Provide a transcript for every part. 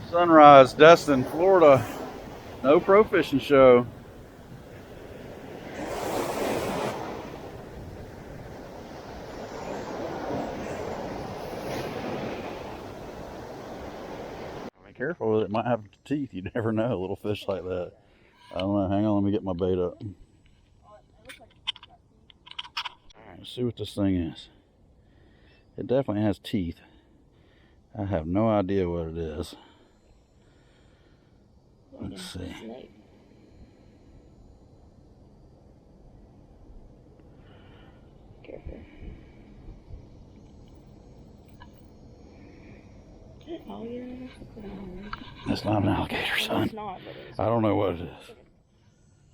Sunrise, Destin, Florida. No pro fishing show. Be careful with it. It might have teeth. You never know. A little fish like that. I don't know. Hang on. Let me get my bait up. Let's see what this thing is. It definitely has teeth. I have no idea what it is. Let's see. Careful. Oh, yeah, that's not an alligator, son. It's not, but it is. I don't know what it is.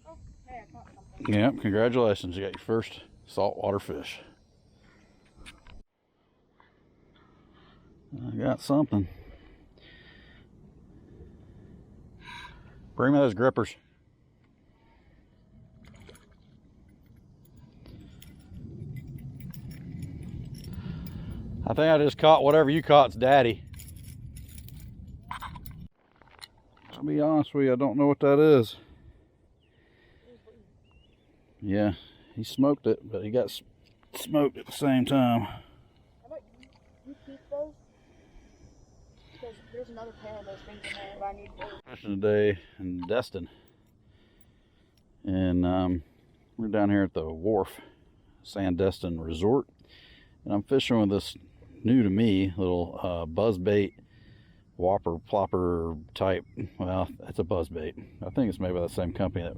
Oh, hey, I caught something. Yep, congratulations. You got your first saltwater fish. I got something. Bring me those grippers. I think I just caught whatever you caught's daddy. I'll be honest with you, I don't know what that is. Yeah, he smoked it, but he got smoked at the same time. How about you keep those? Because there's another pair of those things in there, but I need those. Fishing today in Destin. And we're down here at the wharf, Destin Resort. And I'm fishing with this new to me little buzzbait whopper plopper type. Well, it's a buzzbait. I think it's made by the same company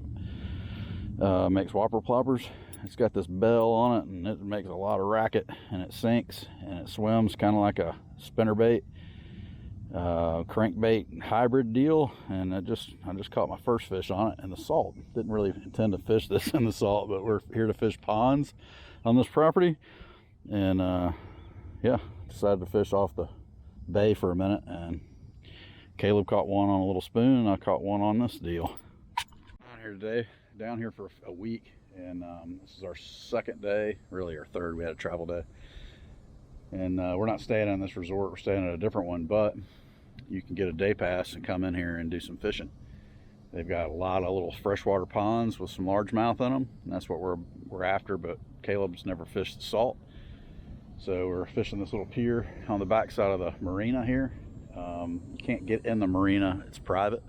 that makes whopper ploppers. It's got this bell on it, and it makes a lot of racket, and it sinks and it swims kind of like a spinnerbait, crankbait hybrid deal. And I just caught my first fish on it in the salt. Didn't really intend to fish this in the salt, but we're here to fish ponds on this property. And yeah, decided to fish off the bay for a minute, and Caleb caught one on a little spoon, and I caught one on this deal. Down here for a week, and this is our second day, really our third. We had a travel day, and we're not staying in this resort, we're staying at a different one, but you can get a day pass and come in here and do some fishing. They've got a lot of little freshwater ponds with some largemouth in them, and that's what we're after, but Caleb's never fished the salt. So we're fishing this little pier on the back side of the marina here. You can't get in the marina, it's private.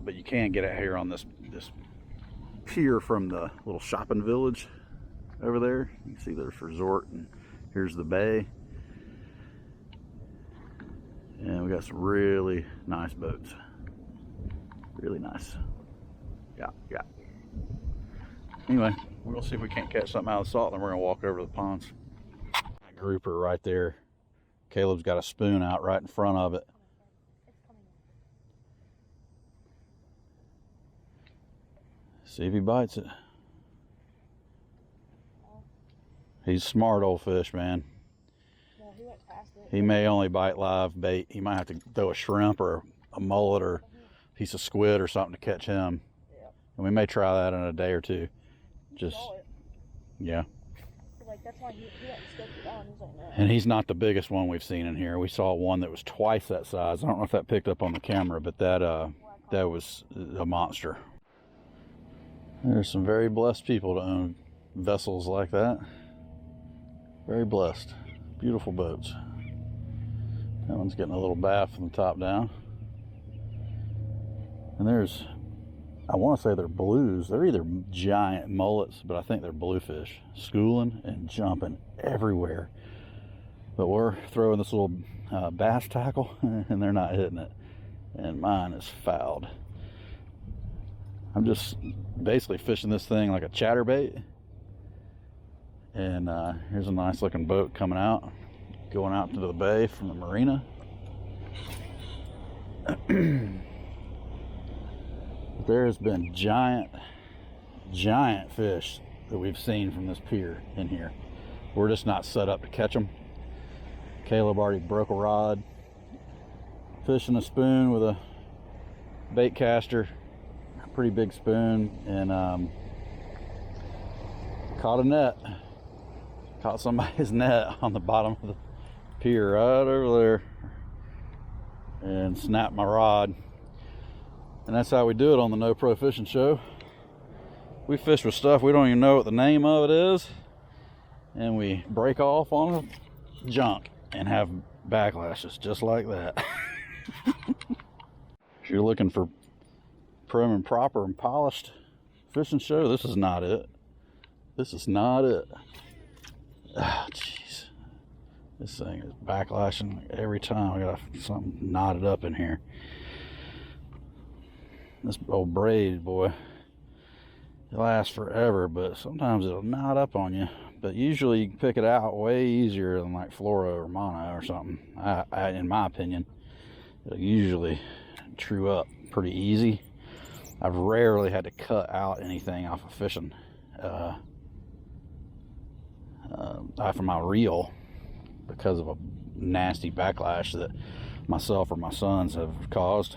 But you can get out here on this pier from the little shopping village over there. You can see there's resort, and here's the bay. And we got some really nice boats. Really nice. Yeah. Anyway, we're gonna see if we can't catch something out of the salt, then we're gonna walk over to the ponds. That grouper right there. Caleb's got a spoon out right in front of it. See if he bites it. He's a smart old fish, man. Yeah, he went past it. He may only bite live bait. He might have to throw a shrimp or a mullet or a piece of squid or something to catch him. Yeah. And we may try that in a day or two. Just, yeah. Like, that's why he went and scoped it out, and he's like, no. And he's not the biggest one we've seen in here. We saw one that was twice that size. I don't know if that picked up on the camera, but that was a monster. There's some very blessed people to own vessels like that. Very blessed. Beautiful boats. That one's getting a little bath from the top down. And there's, I want to say they're blues. They're either giant mullets, but I think they're bluefish. Schooling and jumping everywhere. But we're throwing this little bass tackle, and they're not hitting it. And mine is fouled. I'm just basically fishing this thing like a chatterbait. And here's a nice looking boat coming out, going out to the bay from the marina. There has been giant fish that we've seen from this pier in here. We're just not set up to catch them. Caleb already broke a rod, fishing a spoon with a bait caster. Pretty big spoon, and caught a net. Caught somebody's net on the bottom of the pier right over there. and snap my rod. And that's how we do it on the No Pro Fishing Show. We fish with stuff we don't even know what the name of it is, and we break off on the junk and have backlashes just like that. If you're looking for prim and proper and polished fishing show, this is not it. This is not it. Ah, jeez. This thing is backlashing every time. I got something knotted up in here. This old braid, boy, it lasts forever, but sometimes it'll knot up on you. But usually you can pick it out way easier than like fluoro or mono or something. In my opinion, it'll usually true up pretty easy. I've rarely had to cut out anything off of fishing off of my reel because of a nasty backlash that myself or my sons have caused.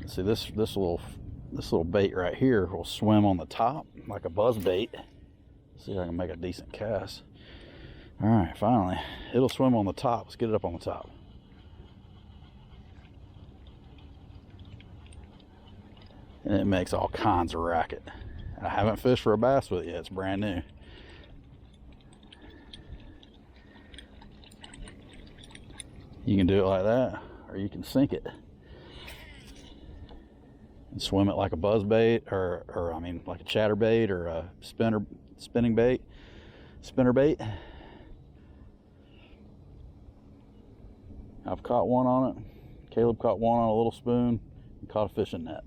See, this little bait right here will swim on the top like a buzz bait. See if I can make a decent cast. All right, finally, it'll swim on the top. Let's get it up on the top. And it makes all kinds of racket. I haven't fished for a bass with it yet. It's brand new. You can do it like that, or you can sink it and swim it like a buzz bait, or I mean like a chatterbait or a spinning bait, spinner bait. I've caught one on it. Caleb caught one on a little spoon and caught a fishing net.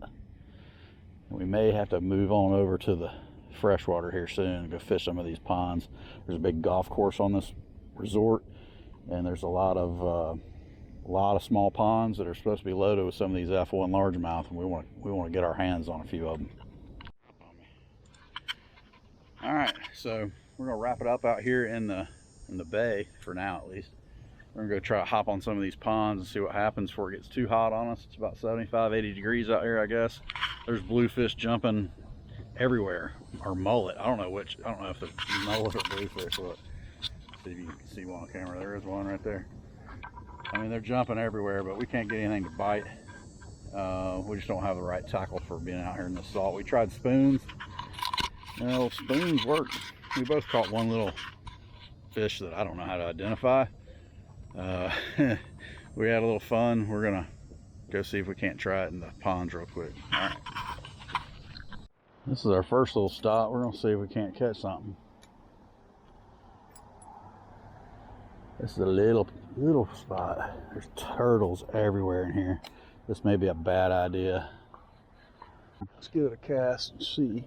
And we may have to move on over to the freshwater here soon and go fish some of these ponds. There's a big golf course on this resort, and there's a lot of small ponds that are supposed to be loaded with some of these F1 largemouth, and we want to get our hands on a few of them. All right, so we're gonna wrap it up out here in the bay for now, at least. We're gonna go try to hop on some of these ponds and see what happens before it gets too hot on us. It's about 75, 80 degrees out here, I guess. There's bluefish jumping everywhere, or mullet. I don't know if the mullet or bluefish. Look, see if you can see one on camera. There is one right there. I mean, they're jumping everywhere, but we can't get anything to bite. We just don't have the right tackle for being out here in the salt. We tried spoons. Well, spoons work. We both caught one little fish that I don't know how to identify. We had a little fun. We're gonna go see if we can't try it in the ponds real quick. All right. This is our first little stop. We're gonna see if we can't catch something. This is a little spot. There's turtles everywhere in here. This may be a bad idea. Let's give it a cast and see.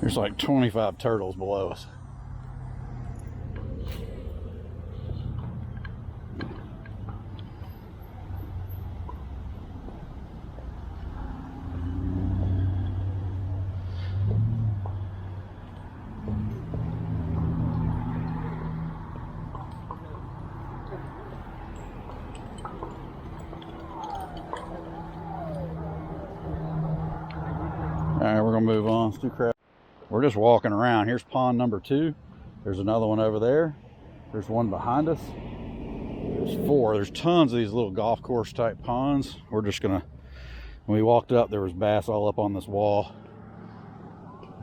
There's like 25 turtles below us. All right, we're gonna move on. It's too crowded. We're just walking around. Here's pond number 2. There's another one over there. There's one behind us. There's 4. There's tons of these little golf course type ponds. We're just gonna, when we walked up, there was bass all up on this wall.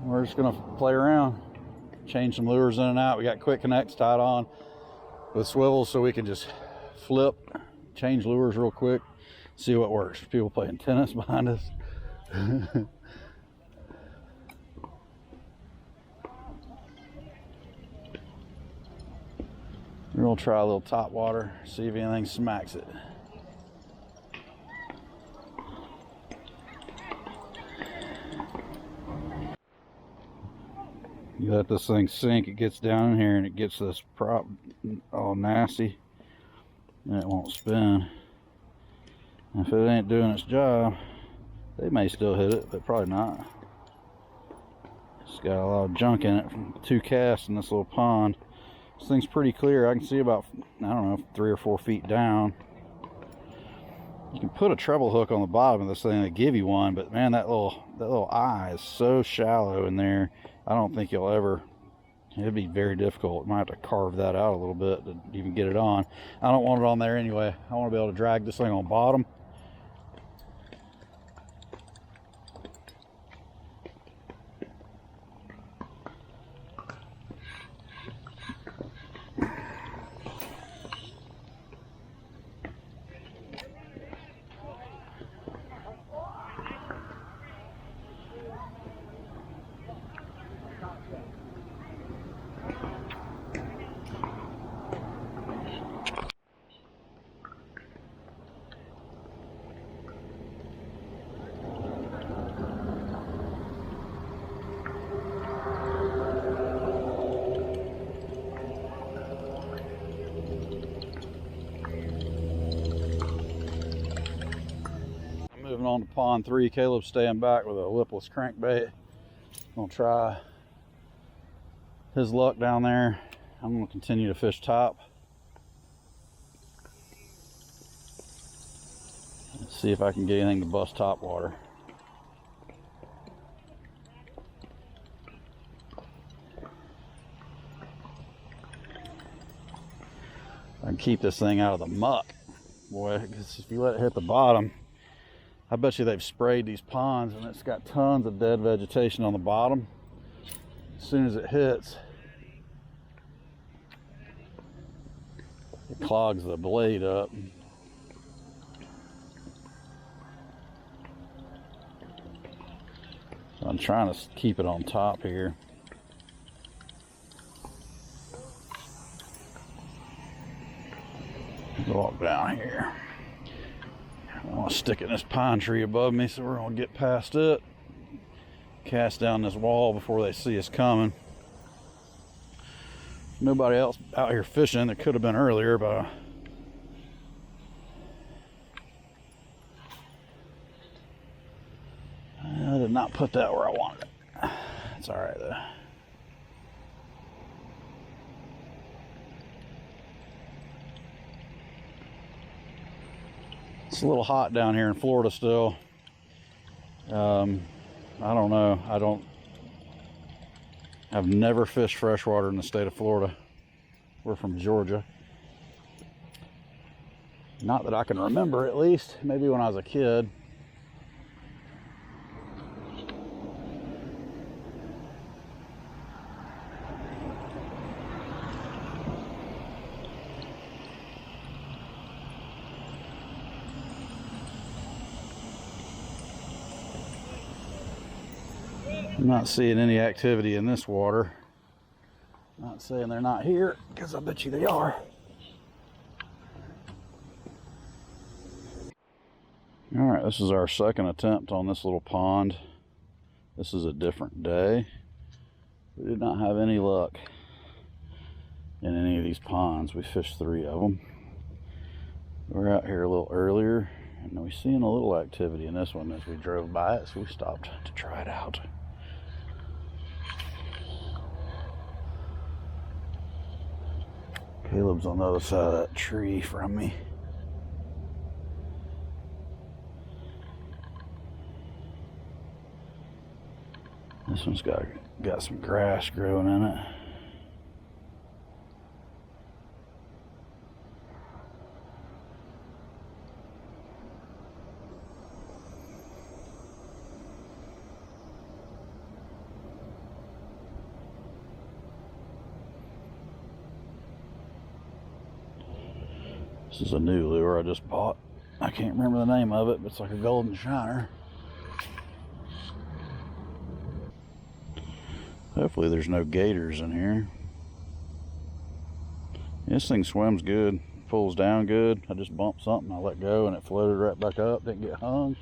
We're just gonna play around, change some lures in and out. We got quick connects tied on with swivels so we can just flip, change lures real quick, see what works. People playing tennis behind us. We're gonna try a little top water, see if anything smacks it. You let this thing sink, it gets down in here and it gets this prop all nasty and it won't spin. And if it ain't doing its job, they may still hit it, but probably not. It's got a lot of junk in it from 2 casts in this little pond. This thing's pretty clear. I can see about, I don't know, 3 or 4 feet down. You can put a treble hook on the bottom of this thing and give you one, but man, that little eye is so shallow in there. I don't think you'll ever, it'd be very difficult. You might have to carve that out a little bit to even get it on. I don't want it on there anyway. I want to be able to drag this thing on bottom. Moving on to pond 3, Caleb's staying back with a lipless crankbait. I'm gonna try his luck down there. I'm gonna continue to fish top. Let's see if I can get anything to bust top water. I can keep this thing out of the muck, boy, because if you let it hit the bottom, I bet you they've sprayed these ponds and it's got tons of dead vegetation on the bottom. As soon as it hits, it clogs the blade up. So I'm trying to keep it on top here. Walk down here. I want to stick it in this pine tree above me, so we're going to get past it. Cast down this wall before they see us coming. Nobody else out here fishing. It could have been earlier, but I did not put that where I wanted it. It's all right though. It's a little hot down here in Florida still. I don't know. I've never fished freshwater in the state of Florida. We're from Georgia. Not that I can remember, at least. Maybe when I was a kid. I'm not seeing any activity in this water. Not saying they're not here, because I bet you they are. All right, this is our second attempt on this little pond. This is a different day. We did not have any luck in any of these ponds. We fished 3 of them. We're out here a little earlier, and we seen a little activity in this one as we drove by it, so we stopped to try it out. Caleb's on the other side of that tree from me. This one's got some grass growing in it. This is a new lure I just bought. I can't remember the name of it, but it's like a golden shiner. Hopefully there's no gators in here. This thing swims good, pulls down good. I just bumped something, I let go and it floated right back up, didn't get hung.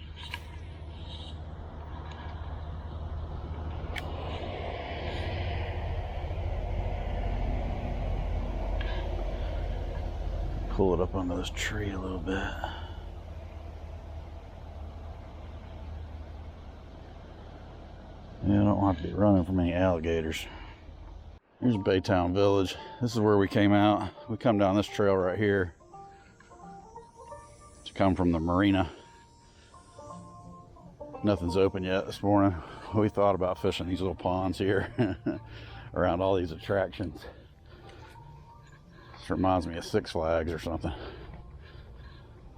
Pull it up under this tree a little bit. Yeah, I don't have to be running from any alligators. Here's Baytown Village. This is where we came out. We come down this trail right here to come from the marina. Nothing's open yet this morning. We thought about fishing these little ponds here around all these attractions. This reminds me of Six Flags or something.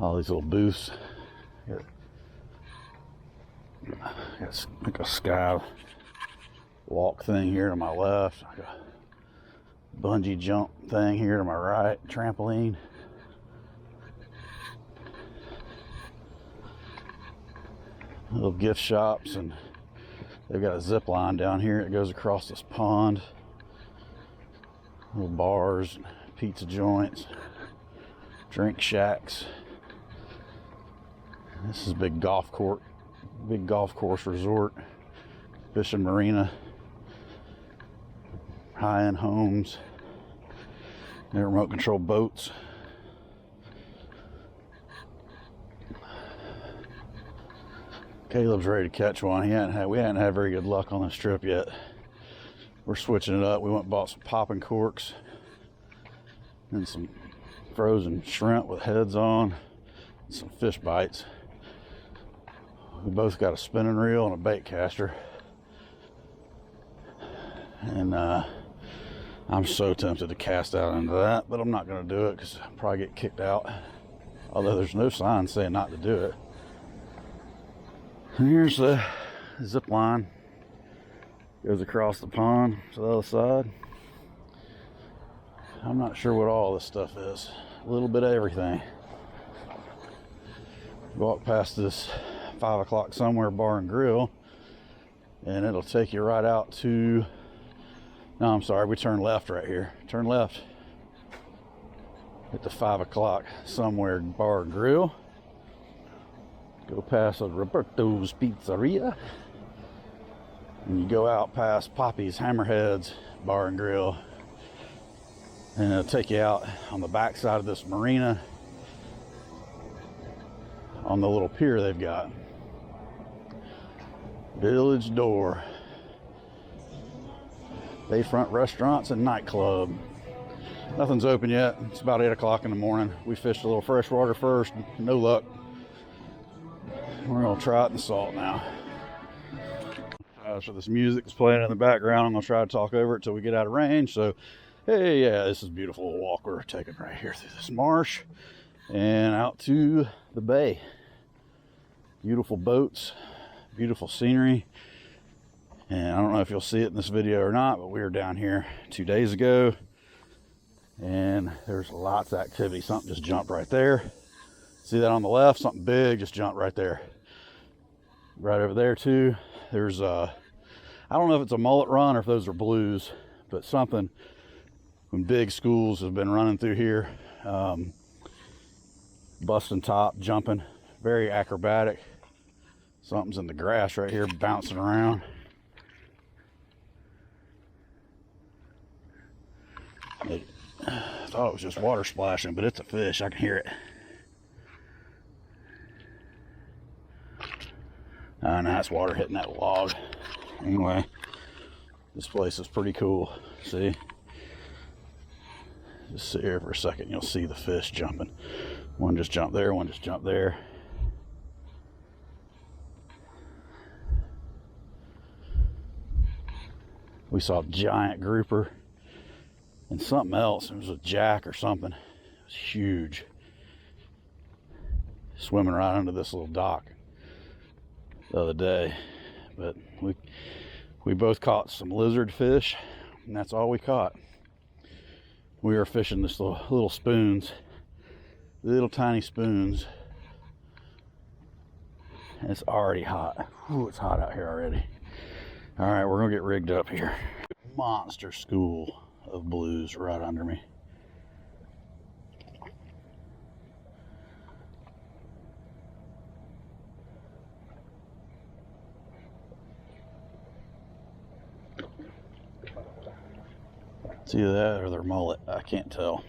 All these little booths. Got like a sky walk thing here to my left. Like a bungee jump thing here to my right. Trampoline. Little gift shops, and they've got a zip line down here that goes across this pond. Little bars, pizza joints, drink shacks. This is a big golf course resort, fishing marina, high-end homes, and remote control boats. Caleb's ready to catch one. We hadn't had very good luck on this trip yet. We're switching it up. We went and bought some popping corks and some frozen shrimp with heads on, and some fish bites. We both got a spinning reel and a bait caster. And I'm so tempted to cast out into that, but I'm not going to do it because I'll probably get kicked out. Although there's no sign saying not to do it. And here's the zip line. Goes across the pond to the other side. I'm not sure what all this stuff is. A little bit of everything. Walk past this 5 o'clock somewhere bar and grill, and it'll take you right out to, no, I'm sorry, we turn left right here. Turn left at the 5 o'clock somewhere bar and grill. Go past Roberto's Pizzeria, and you go out past Poppy's Hammerheads Bar and Grill, and it'll take you out on the back side of this marina on the little pier they've got. Village Door, Bayfront Restaurants and Nightclub. Nothing's open yet. It's about 8 o'clock in the morning. We fished a little freshwater first, no luck. We're gonna try it in the salt now. So this music is playing in the background. I'm gonna try to talk over it till we get out of range. So, hey, yeah, this is a beautiful walk we're taking right here through this marsh and out to the bay. Beautiful boats, beautiful scenery. And I don't know if you'll see it in this video or not, but we were down here 2 days ago, and there's lots of activity. Something just jumped right there. See that on the left? Something big just jumped right there. Right over there too. There's I don't know if it's a mullet run or if those are blues, but something when big schools have been running through here, busting top, jumping, very acrobatic. Something's in the grass right here bouncing around. I thought it was just water splashing, but it's a fish. I can hear it. Now it's water hitting that log. Anyway, this place is pretty cool. See? Just sit here for a second, you'll see the fish jumping. One just jumped there, one just jumped there. We saw a giant grouper and something else. It was a jack or something. It was huge. Swimming right under this little dock the other day. But we both caught some lizard fish, and that's all we caught. We were fishing this little spoons, little tiny spoons. And it's already hot. Ooh, it's hot out here already. All right, we're gonna get rigged up here. Monster school of blues right under me. It's either that or their mullet. I can't tell.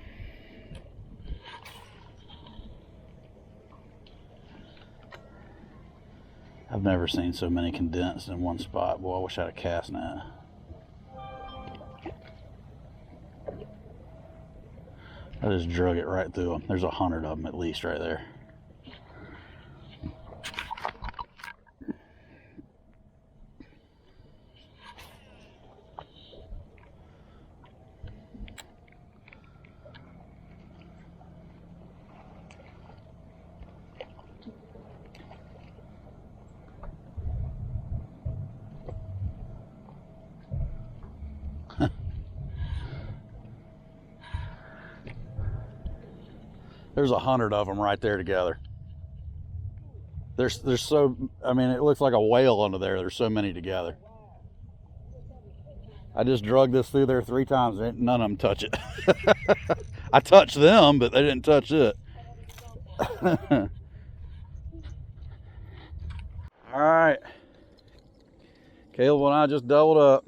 I've never seen so many condensed in one spot. Boy, I wish I had a cast net. I just drug it right through them. There's 100 of them at least right there. There's 100 of them right there together. There's so, I mean, it looks like a whale under there. There's so many together. I just drug this through there 3 times. None of them touch it. I touched them, but they didn't touch it. All right. Caleb and I just doubled up.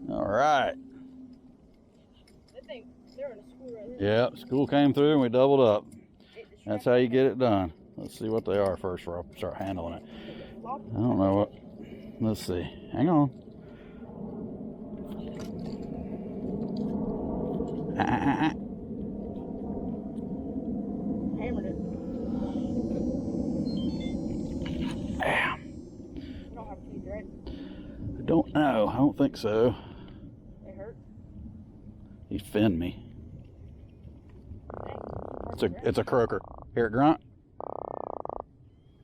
All right. Yeah, school came through and we doubled up. That's how you get it done. Let's see what they are first before I start handling it. I don't know what. Let's see. Hang on. Hammered it. Damn. You don't have teeth, right? I don't know. I don't think so. They hurt? He finned me. It's a croaker. Hear it grunt?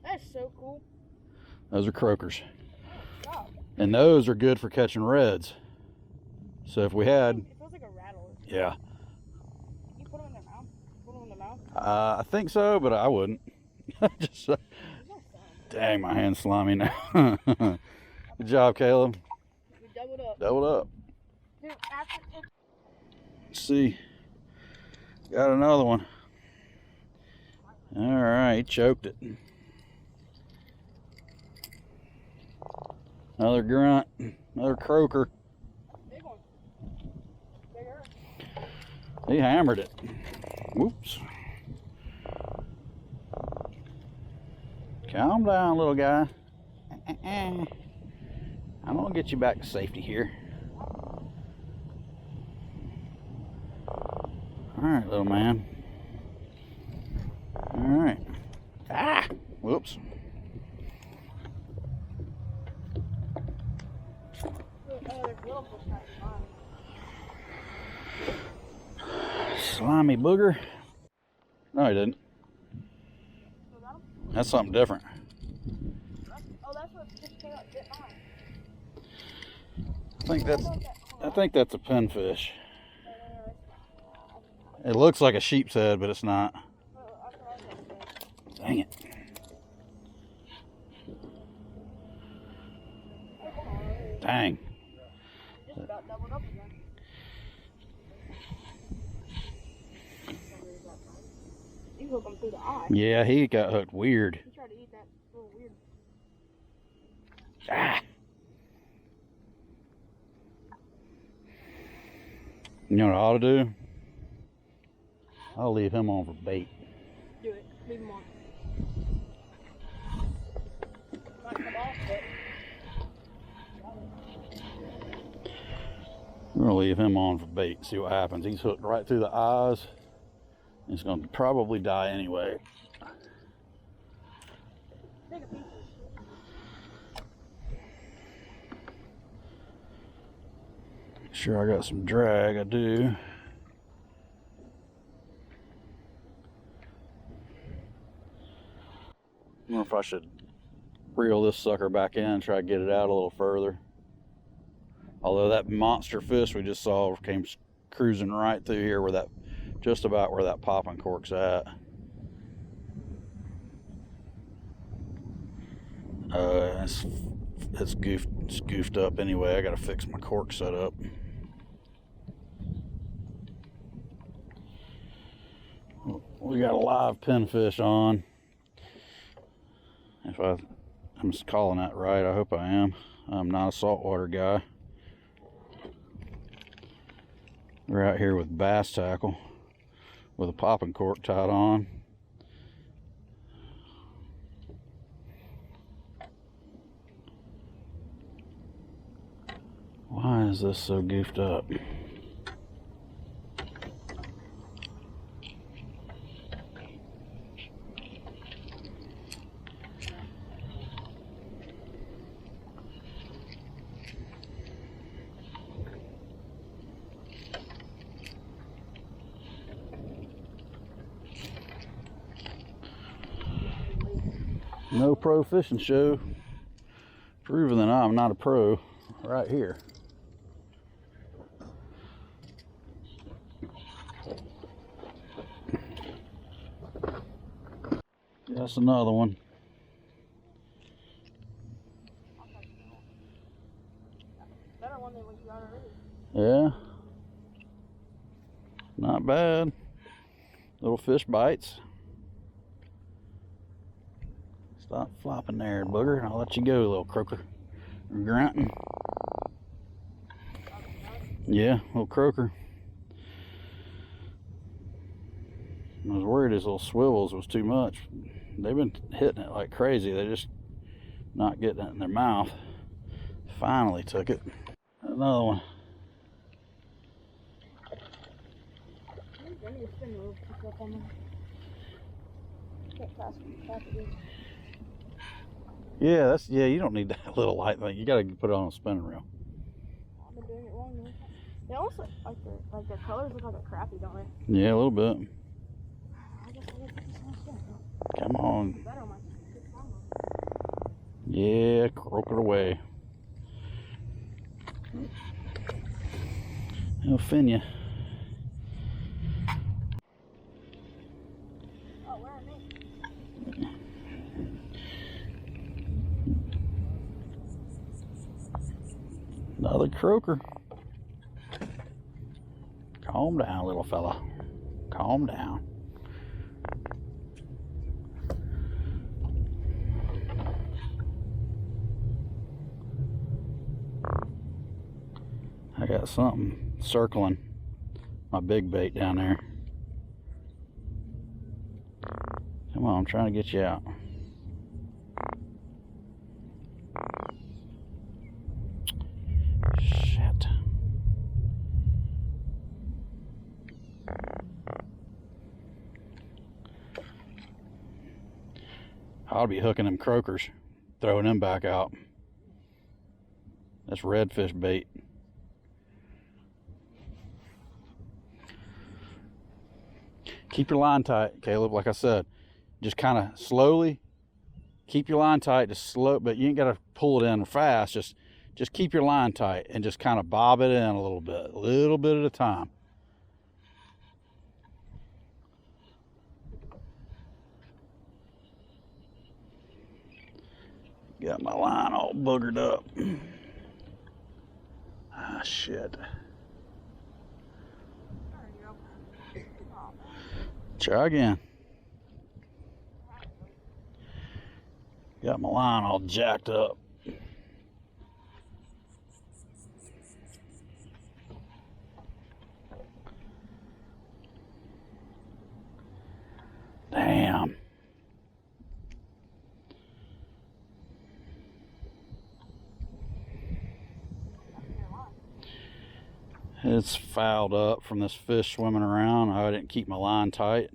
That's so cool. Those are croakers. Wow. And those are good for catching reds. So if we had... It feels like a rattler. Yeah. You put them in their mouth? Put them in their mouth? I think so, but I wouldn't. Just, dang, my hand's slimy now. Good job, Caleb. We doubled up. Doubled up. Dude, after it... Let's see. Got another one. All right, he choked it. Another grunt, another croaker. Big one. Bigger. He hammered it. Whoops. Calm down, little guy. I'm gonna get you back to safety here. All right, little man. All right. Ah! Whoops. Slimy booger. No, he didn't. That's something different. Oh, that's what just came up. Get mine. I think that's a pinfish. It looks like a sheep's head, but it's not. Dang it. Dang. Just about doubled up again. You hook him through the eye. Yeah, he got hooked weird. He tried to eat that little weird. Ah. You know what I ought to do? I'll leave him on for bait. Do it. Leave him on. Might come off, but... We're gonna leave him on for bait, see what happens. He's hooked right through the eyes. He's gonna probably die anyway. Take a piece. Sure, I got some drag, I do. I wonder if I should reel this sucker back in and try to get it out a little further. Although that monster fish we just saw came cruising right through here where that, just about where that popping cork's at. It's goofed up anyway. I gotta fix my cork setup. We got a live pinfish on. If I'm just calling that right, I hope I am. I'm not a saltwater guy. We're out here with bass tackle with a popping cork tied on. Why is this so goofed up? No pro fishing show. Proving that I'm not a pro right here. That's another one. Better one than what you got already. Yeah. Not bad. Little fish bites. Stop flopping there, booger. I'll let you go, little croaker. You're grunting. Yeah, little croaker. I was worried his little swivels was too much. They've been hitting it like crazy. They're just not getting it in their mouth. Finally took it. Another one. Yeah, you don't need that little light thing. You gotta put it on a spinning reel. I've been doing it wrong, man. They almost like their colors look like a crappie, don't they? Yeah, a little bit. I guess I gotta put this on a spinning reel. Come on. Better on my Yeah, croak it away. He'll fin you. Oh, where are they? Another croaker. Calm down, little fella. Calm down. I got something circling my big bait down there. Come on, I'm trying to get you out. Shit. I ought to be hooking them croakers, throwing them back out. That's redfish bait. Keep your line tight, Caleb, like I said. Just kind of slowly keep your line tight, just slow, but you ain't got to pull it in fast. Just keep your line tight and just kind of bob it in a little bit at a time. Got my line all boogered up. Ah, shit. Try again. Got my line all jacked up. Damn. It's fouled up from this fish swimming around. I didn't keep my line tight.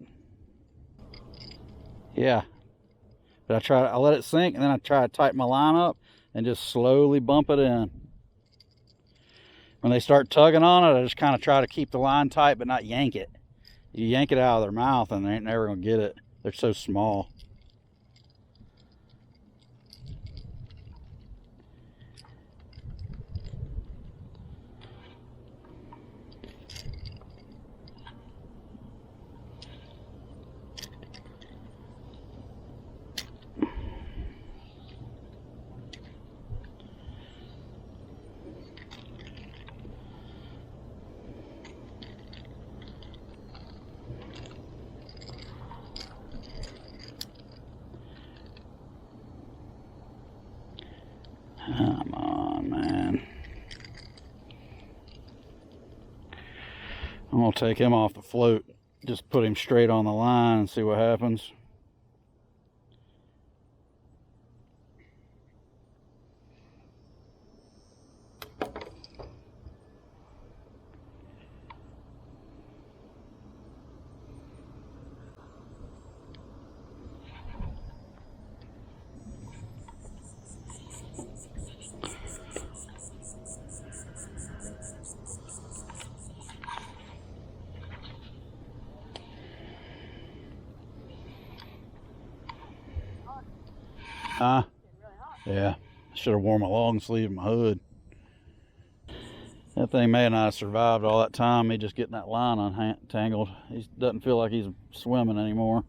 Yeah. But I let it sink and then I try to tighten my line up and just slowly bump it in. When they start tugging on it, I just kind of try to keep the line tight but not yank it. You yank it out of their mouth and they ain't never gonna get it. They're so small. Come on, man. I'm gonna take him off the float. Just put him straight on the line and see what happens. Huh? Really hot. Yeah. Should have worn my long sleeve and my hood. That thing may not have survived all that time. Me just getting that line untangled. He doesn't feel like he's swimming anymore.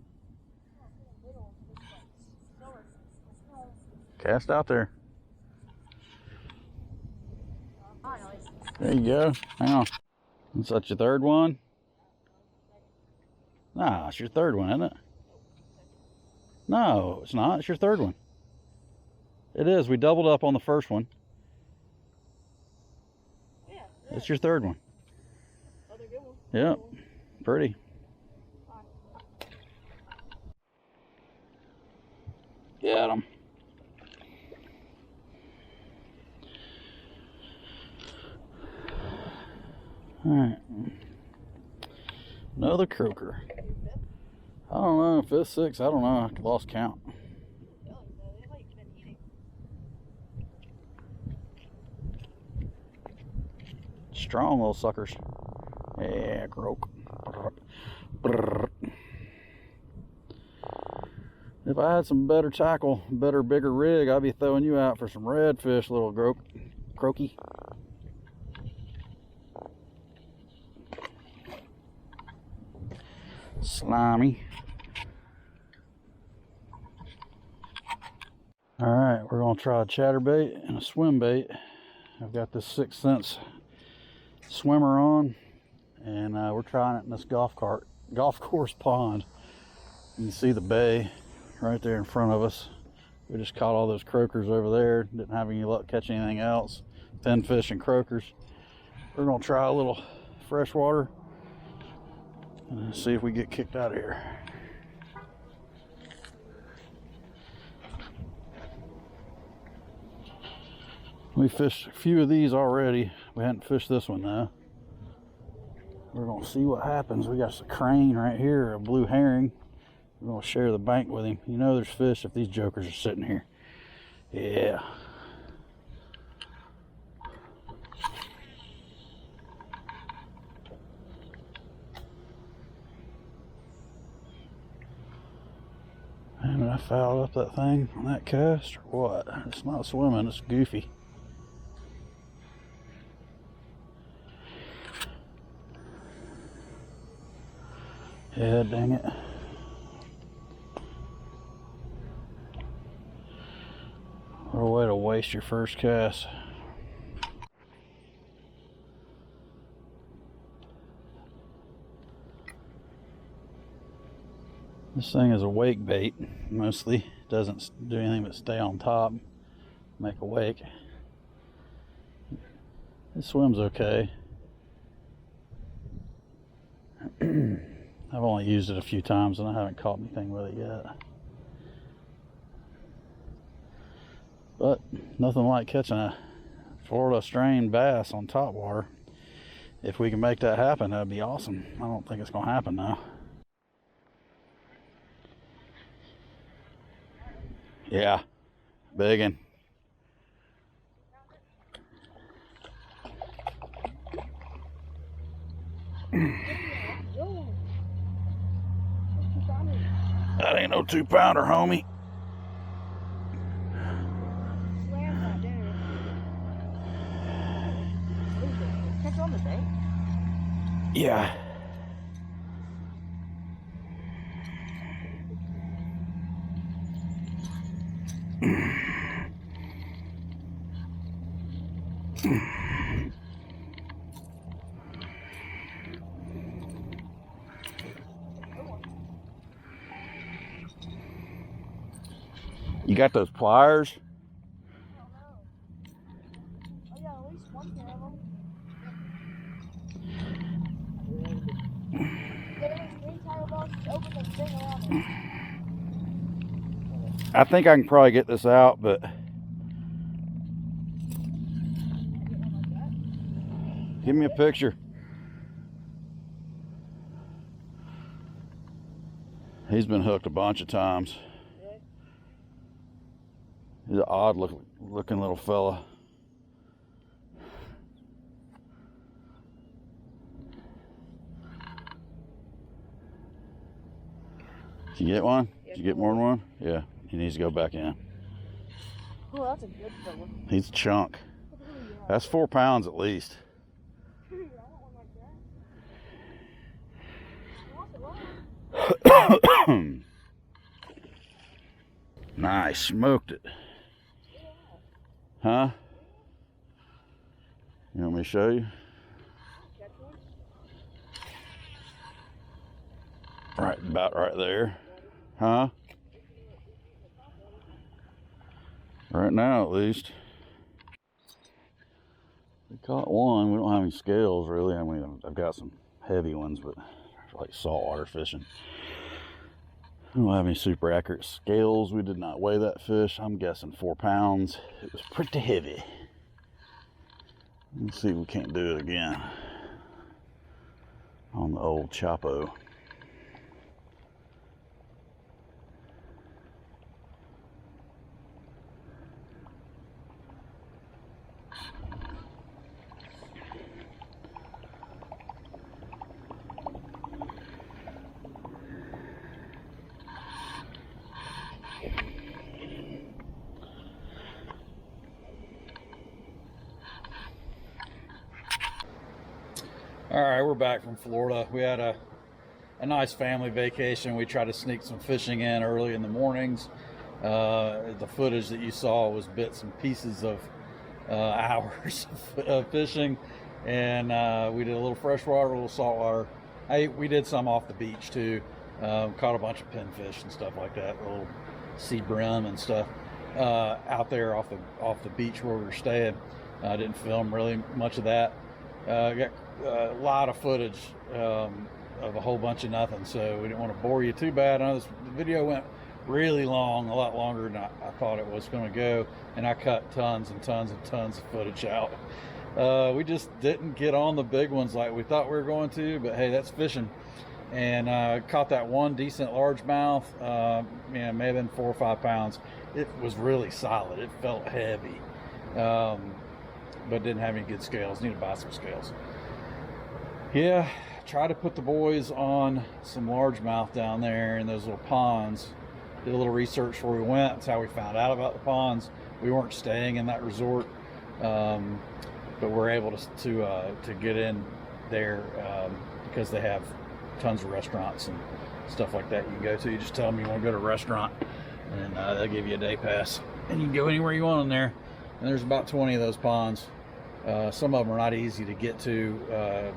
Cast out there. There you go. Hang on. Is that your third one? Nah, it's your third one, isn't it? No, it's not. It's your third one. It is. We doubled up on the first one. Yeah. It's your third one. Oh, they're good ones. Yep. Pretty. Got him. All right. Another croaker. I don't know. Fifth, sixth. I don't know. I lost count. Strong little suckers. Yeah, croak. If I had some better tackle, better, bigger rig, I'd be throwing you out for some redfish, little croaky. Slimy. All right, we're gonna try a chatterbait and a swim bait. I've got this 6th Sense swimmer on, and we're trying it in this golf course pond. You can see the bay right there in front of us. We just caught all those croakers over there. Didn't have any luck catching anything else. Pinfish and croakers. We're gonna try a little freshwater and see if we get kicked out of here. We fished a few of these already. We hadn't fished this one though. We're gonna see what happens. We got a crane right here, a blue herring. We're gonna share the bank with him. You know there's fish if these jokers are sitting here. Yeah. Man, did I foul up that thing on that cast or what? It's not swimming, it's goofy. Yeah, dang it. What a way to waste your first cast. This thing is a wake bait, mostly. Doesn't do anything but stay on top, make a wake. It swims okay. I've only used it a few times and I haven't caught anything with it yet. But nothing like catching a Florida strain bass on top water. If we can make that happen, that'd be awesome. I don't think it's gonna happen though. Yeah, biggin'. That ain't no 2-pounder, homie. Catch on the bank? Yeah. You got those pliers? I don't know. Oh yeah, at least one pair of them. Get those green tire belts, open the thing around it. I think I can probably get this out, but give me a picture. He's been hooked a bunch of times. He's an odd looking little fella. Did you get one? Did you get more than one? Yeah, he needs to go back in. Oh, that's a good fella. He's a chunk. That's 4 pounds at least. I want one like that. Nice, smoked it. Huh? You want me to show you? Right, about right there. Huh? Right now, at least. We caught one. We don't have any scales, really. I mean, I've got some heavy ones, but like saltwater fishing. We don't have any super accurate scales. We did not weigh that fish. I'm guessing 4 pounds. It was pretty heavy. Let's see if we can't do it again on the old Chapo. All right, we're back from Florida. We had a nice family vacation. We tried to sneak some fishing in early in the mornings. The footage that you saw was bits and pieces of hours of fishing, and we did a little freshwater, a little saltwater. We did some off the beach too. Caught a bunch of pinfish and stuff like that, a little sea brim and stuff out there off the beach where we were staying. I didn't film really much of that. Got a lot of footage of a whole bunch of nothing, so we didn't want to bore you too bad. I know the video went really long, a lot longer than I thought it was going to go, and I cut tons and tons and tons of footage out. We just didn't get on the big ones like we thought we were going to, but hey, that's fishing. And caught that one decent largemouth. May have been 4 or 5 pounds. It was really solid. It felt heavy, but didn't have any good scales. Need to buy some scales. Yeah, try to put the boys on some largemouth down there in those little ponds. Did a little research before we went. That's how we found out about the ponds. We weren't staying in that resort, but we're able to get in there because they have tons of restaurants and stuff like that you can go to. You just tell them you want to go to a restaurant, and they'll give you a day pass, and you can go anywhere you want in there. And there's about 20 of those ponds. Some of them are not easy to get to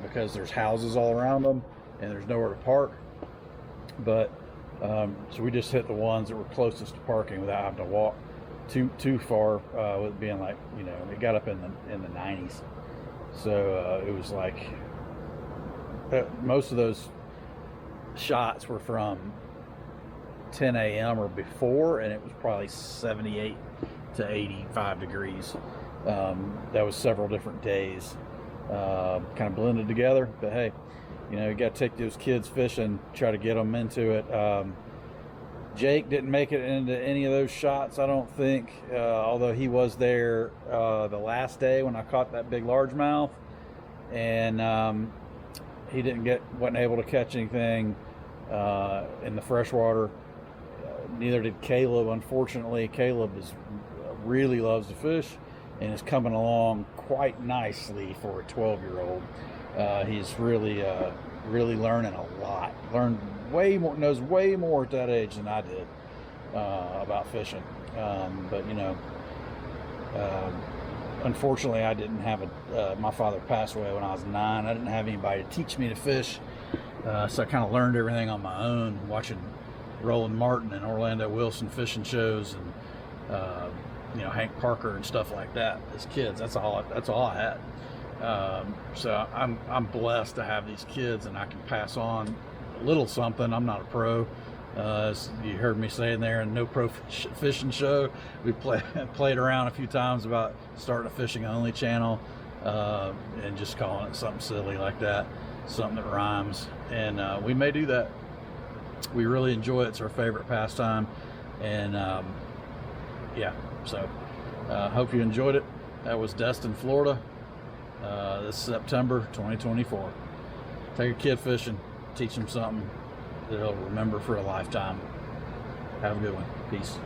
because there's houses all around them and there's nowhere to park. But so we just hit the ones that were closest to parking without having to walk too far. With being like, it got up in the 90s. So it was like most of those shots were from 10 a.m. or before, and it was probably 78 to 85 degrees. That was several different days, kind of blended together. But hey, you got to take those kids fishing, try to get them into it. Jake didn't make it into any of those shots, I don't think, although he was there the last day when I caught that big largemouth, and he wasn't able to catch anything in the freshwater. Neither did Caleb, unfortunately. Caleb really loves to fish and is coming along quite nicely for a 12-year-old. He's really learning a lot. Learned way more, knows way more at that age than I did about fishing. But unfortunately, I didn't have my father passed away when I was 9. I didn't have anybody to teach me to fish, so I kind of learned everything on my own, watching Roland Martin and Orlando Wilson fishing shows, and Hank Parker and stuff like that as kids. That's all I had. So I'm blessed to have these kids, and I can pass on a little something. I'm not a pro. As you heard me saying there in No Pro Fishing Show, we played around a few times about starting a fishing only channel, and just calling it something silly like that, something that rhymes. And we may do that. We really enjoy it. It's our favorite pastime. And yeah, so hope you enjoyed it. That was Destin, Florida, this September 2024. Take a kid fishing, teach them something that they'll remember for a lifetime. Have a good one. Peace.